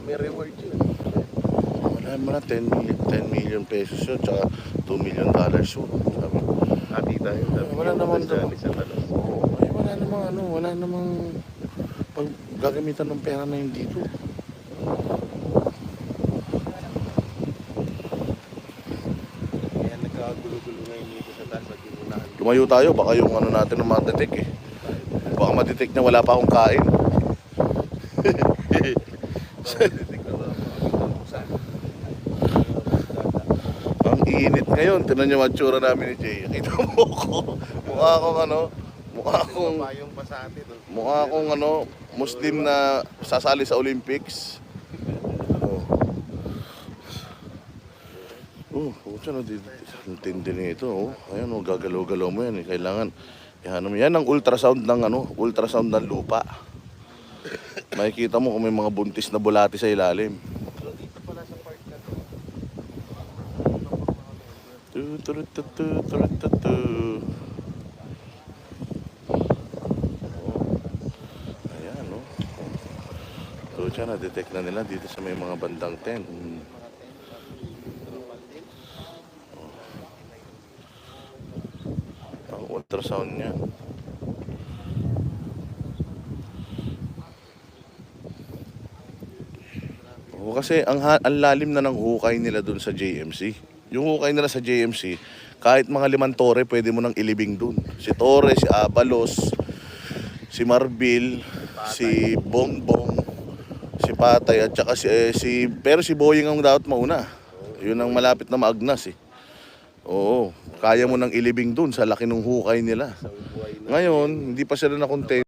may reward yun. Wala mo na 10 million pesos yun, tsaka $2 million yun. Sabi. Nakita yun. Wala naman daw. Oo. Ay, wala namang pag gagamitan ng pera na yun dito. Kaya nagkagulo-gulo ngayon dito sa taas. Pag inunahan. Lumayo tayo, baka yung ano natin na madetect eh. Baka madetect na wala pa akong kain. Ang init ngayon, tinan niyo ang tsura namin ni Jay. Kita mo ko. Mukha akong ano, mukha akong ano, Muslim na sasali sa Olympics. Pucha na dito. Ang tindi nito, oh. Ayan, oh, gagalaw-galaw mo yan, eh. Kailangan yan ang ultrasound ng lupa. Makikita mo kung may mga buntis na bulati sa ilalim. Dito pala sa park na to. Ayan, no. So, siya na-detect na nila dito sa may mga bandang tent. Ang ultrasound niya. Kasi ang lalim na ng hukay nila dun sa JMC. Yung hukay nila sa JMC, kahit mga 5 tore, pwede mo nang ilibing dun. Si Torres, si Abalos, si Marbil, si Bongbong, si Patay, at saka pero si Boying ang dapat mauna. Yun ang malapit na maagnas eh. Oo, kaya mo nang ilibing dun sa laki ng hukay nila. Ngayon, hindi pa sila na-contain.